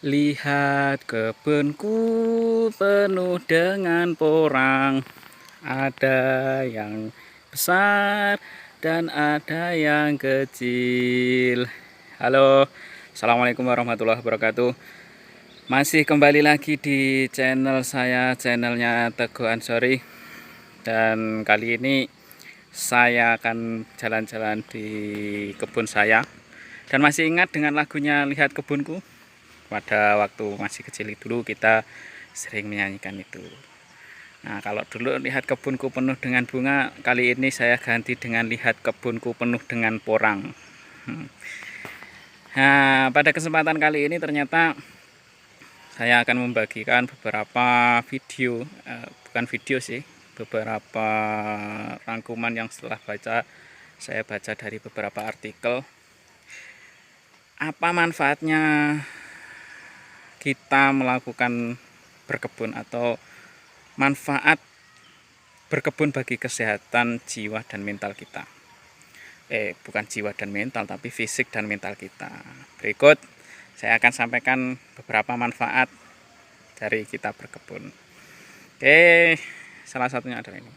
Lihat kebunku penuh dengan porang. Ada yang besar dan ada yang kecil. Halo, assalamualaikum warahmatullahi wabarakatuh. Masih kembali lagi di channel saya, channelnya Teguh Ansori. Dan kali ini saya akan jalan-jalan di kebun saya. Dan masih ingat dengan lagunya Lihat Kebunku? Pada waktu masih kecil dulu kita sering menyanyikan itu. Nah, kalau dulu lihat kebunku penuh dengan bunga, kali ini saya ganti dengan lihat kebunku penuh dengan porang. Nah, pada kesempatan kali ini ternyata saya akan membagikan beberapa video, bukan video sih, beberapa rangkuman yang setelah saya baca dari beberapa artikel. Apa manfaatnya kita melakukan berkebun atau manfaat berkebun bagi kesehatan jiwa dan mental kita. Bukan jiwa dan mental, tapi fisik dan mental kita. Berikut saya akan sampaikan beberapa manfaat dari kita berkebun. Salah satunya adalah ini.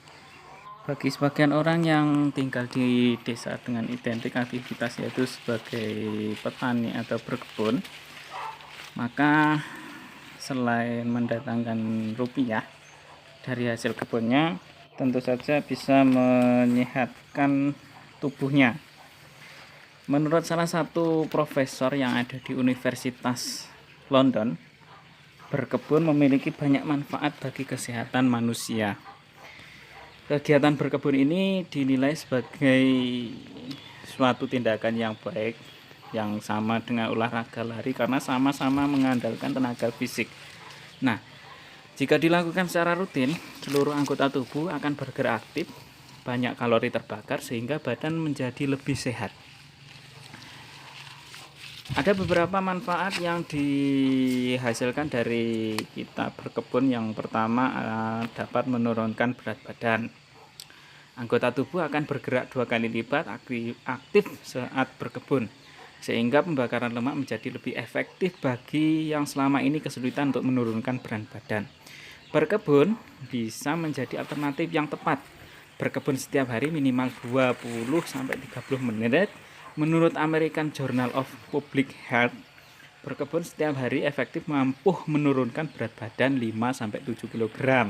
Bagi sebagian orang yang tinggal di desa dengan identik aktivitas yaitu sebagai petani atau berkebun, maka selain mendatangkan rupiah dari hasil kebunnya, tentu saja bisa menyehatkan tubuhnya. Menurut salah satu profesor yang ada di Universitas London, berkebun memiliki banyak manfaat bagi kesehatan manusia. Kegiatan berkebun ini dinilai sebagai suatu tindakan yang baik, yang sama dengan olahraga lari karena sama-sama mengandalkan tenaga fisik. Nah, jika dilakukan secara rutin, seluruh anggota tubuh akan bergerak aktif, banyak kalori terbakar sehingga badan menjadi lebih sehat. Ada beberapa manfaat yang dihasilkan dari kita berkebun. Yang pertama, dapat menurunkan berat badan. Anggota tubuh akan bergerak 2 kali lipat aktif saat berkebun, sehingga pembakaran lemak menjadi lebih efektif bagi yang selama ini kesulitan untuk menurunkan berat badan. Berkebun bisa menjadi alternatif yang tepat. Berkebun setiap hari minimal 20-30 menit. Menurut American Journal of Public Health, berkebun setiap hari efektif mampu menurunkan berat badan 5-7 kg.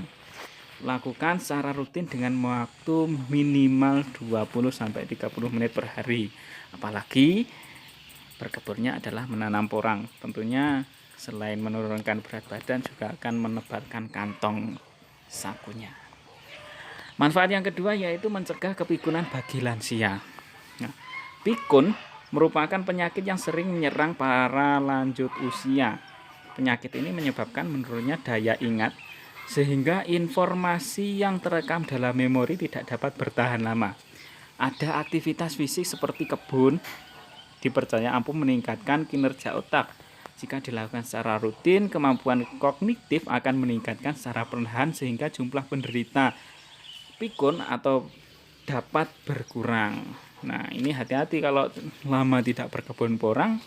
Lakukan secara rutin dengan waktu minimal 20-30 menit per hari. Apalagi berkebunnya adalah menanam porang. Tentunya selain menurunkan berat badan juga akan menebalkan kantong sakunya. Manfaat yang kedua yaitu mencegah kepikunan bagi lansia. Nah, pikun merupakan penyakit yang sering menyerang para lanjut usia. Penyakit ini menyebabkan menurunnya daya ingat, sehingga informasi yang terekam dalam memori tidak dapat bertahan lama. Ada aktivitas fisik seperti kebun dipercaya ampuh meningkatkan kinerja otak. Jika dilakukan secara rutin, kemampuan kognitif akan meningkatkan secara perlahan sehingga jumlah penderita pikun atau dapat berkurang. Nah, ini hati-hati kalau lama tidak berkebun porang,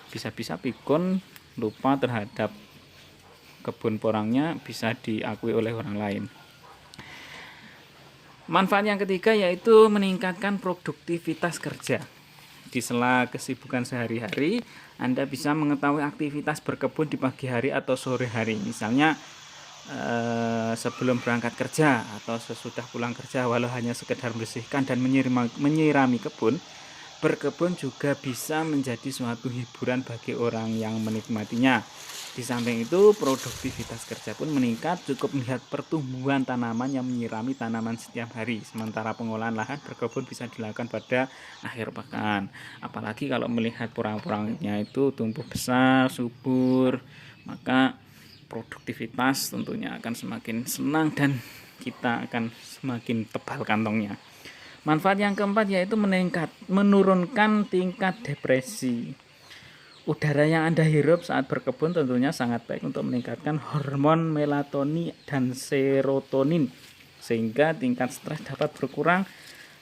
bisa-bisa pikun lupa terhadap kebun porangnya, bisa diakui oleh orang lain. Manfaat yang ketiga yaitu meningkatkan produktivitas kerja. Di sela kesibukan sehari-hari, Anda bisa mengetahui aktivitas berkebun di pagi hari atau sore hari. Misalnya sebelum berangkat kerja atau sesudah pulang kerja, walau hanya sekedar membersihkan dan menyirami kebun. Berkebun juga bisa menjadi suatu hiburan bagi orang yang menikmatinya. Di samping itu, produktivitas kerja pun meningkat cukup melihat pertumbuhan tanaman yang menyirami tanaman setiap hari. Sementara pengolahan lahan berkebun bisa dilakukan pada akhir pekan. Apalagi kalau melihat porang-porangnya itu tumbuh besar, subur, maka produktivitas tentunya akan semakin senang dan kita akan semakin tebal kantongnya. Manfaat yang keempat yaitu menurunkan tingkat depresi. Udara yang Anda hirup saat berkebun tentunya sangat baik untuk meningkatkan hormon melatonin dan serotonin, sehingga tingkat stres dapat berkurang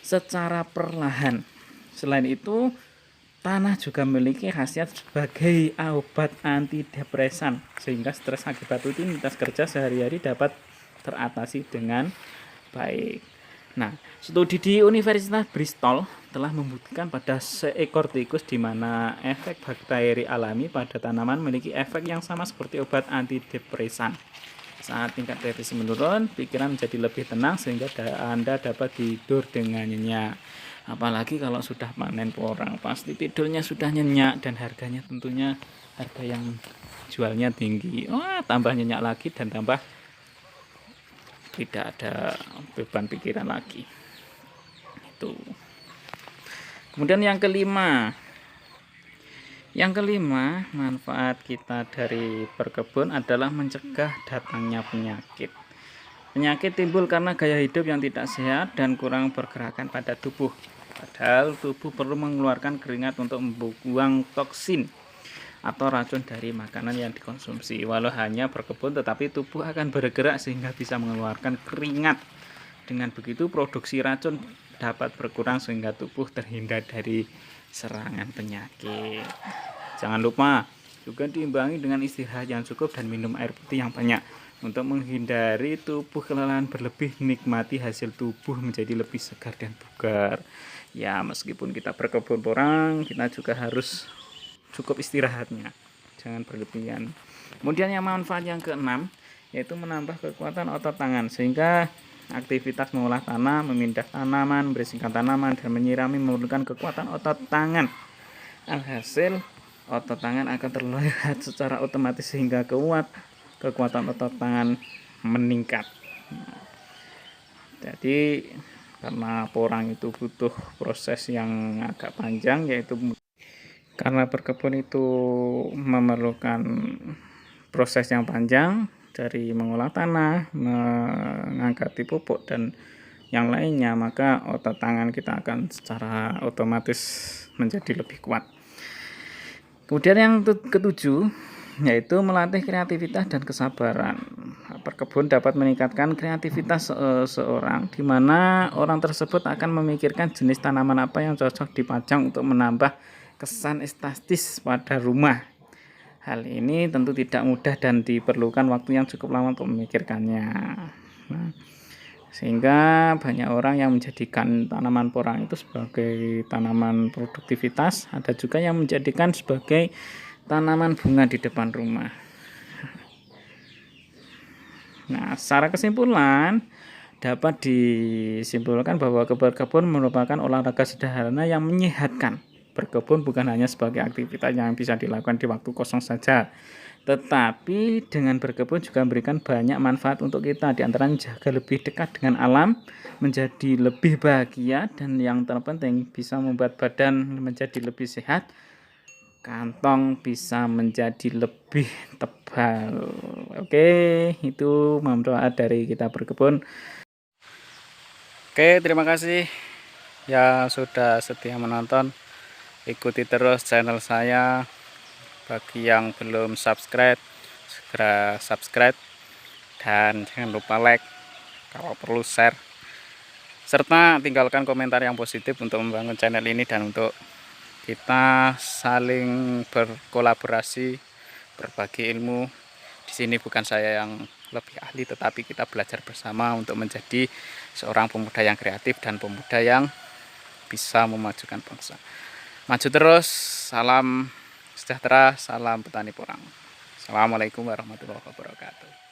secara perlahan. Selain itu, tanah juga memiliki khasiat sebagai obat antidepresan, sehingga stres akibat rutinitas kerja sehari-hari dapat teratasi dengan baik. Nah, studi di Universitas Bristol telah membuktikan pada seekor tikus di mana efek bakteri alami pada tanaman memiliki efek yang sama seperti obat antidepresan. Saat tingkat depresi menurun, pikiran menjadi lebih tenang sehingga Anda dapat tidur dengan nyenyak. Apalagi kalau sudah panen porang, pasti tidurnya sudah nyenyak dan harganya tentunya harga yang jualnya tinggi. Tambah nyenyak lagi dan tambah tidak ada beban pikiran lagi. Itu. Kemudian yang kelima, manfaat kita dari berkebun adalah mencegah datangnya penyakit. Penyakit timbul karena gaya hidup yang tidak sehat dan kurang pergerakan pada tubuh. Padahal tubuh perlu mengeluarkan keringat untuk membuang toksin atau racun dari makanan yang dikonsumsi. Walau hanya berkebun, tetapi tubuh akan bergerak sehingga bisa mengeluarkan keringat. Dengan begitu produksi racun dapat berkurang sehingga tubuh terhindar dari serangan penyakit. Jangan lupa juga diimbangi dengan istirahat yang cukup dan minum air putih yang banyak untuk menghindari tubuh kelelahan berlebih. Nikmati hasil tubuh menjadi lebih segar dan bugar. Ya, meskipun kita berkebun porang, kita juga harus cukup istirahatnya, jangan berlebihan. Kemudian yang manfaat yang keenam yaitu menambah kekuatan otot tangan, sehingga aktivitas mengolah tanah, memindah tanaman, membersihkan tanaman, dan menyirami memerlukan kekuatan otot tangan. Alhasil otot tangan akan terlihat secara otomatis sehingga kekuatan otot tangan meningkat. Jadi karena porang itu butuh proses yang agak panjang, yaitu karena berkebun itu memerlukan proses yang panjang dari mengolah tanah, mengangkati pupuk, dan yang lainnya, maka otot tangan kita akan secara otomatis menjadi lebih kuat. Kemudian yang ketujuh yaitu melatih kreativitas dan kesabaran. Berkebun dapat meningkatkan kreativitas seseorang, di mana orang tersebut akan memikirkan jenis tanaman apa yang cocok dipajang untuk menambah kesan estetis pada rumah. Hal ini tentu tidak mudah dan diperlukan waktu yang cukup lama untuk memikirkannya. Nah, sehingga banyak orang yang menjadikan tanaman porang itu sebagai tanaman produktivitas, ada juga yang menjadikan sebagai tanaman bunga di depan rumah. Nah, secara kesimpulan dapat disimpulkan bahwa berkebun merupakan olahraga sederhana yang menyehatkan. Berkebun bukan hanya sebagai aktivitas yang bisa dilakukan di waktu kosong saja, tetapi dengan berkebun juga memberikan banyak manfaat untuk kita. Di antaranya menjaga lebih dekat dengan alam, menjadi lebih bahagia, dan yang terpenting bisa membuat badan menjadi lebih sehat, kantong bisa menjadi lebih tebal. Oke, itu manfaat dari kita berkebun. Oke, terima kasih yang sudah setia menonton. Ikuti terus channel saya. Bagi yang belum subscribe, segera subscribe, dan jangan lupa like, kalau perlu share, serta tinggalkan komentar yang positif untuk membangun channel ini dan untuk kita saling berkolaborasi, berbagi ilmu. Di sini bukan saya yang lebih ahli, tetapi kita belajar bersama untuk menjadi seorang pemuda yang kreatif dan pemuda yang bisa memajukan bangsa. Maju terus, salam sejahtera, salam petani porang. Assalamualaikum warahmatullahi wabarakatuh.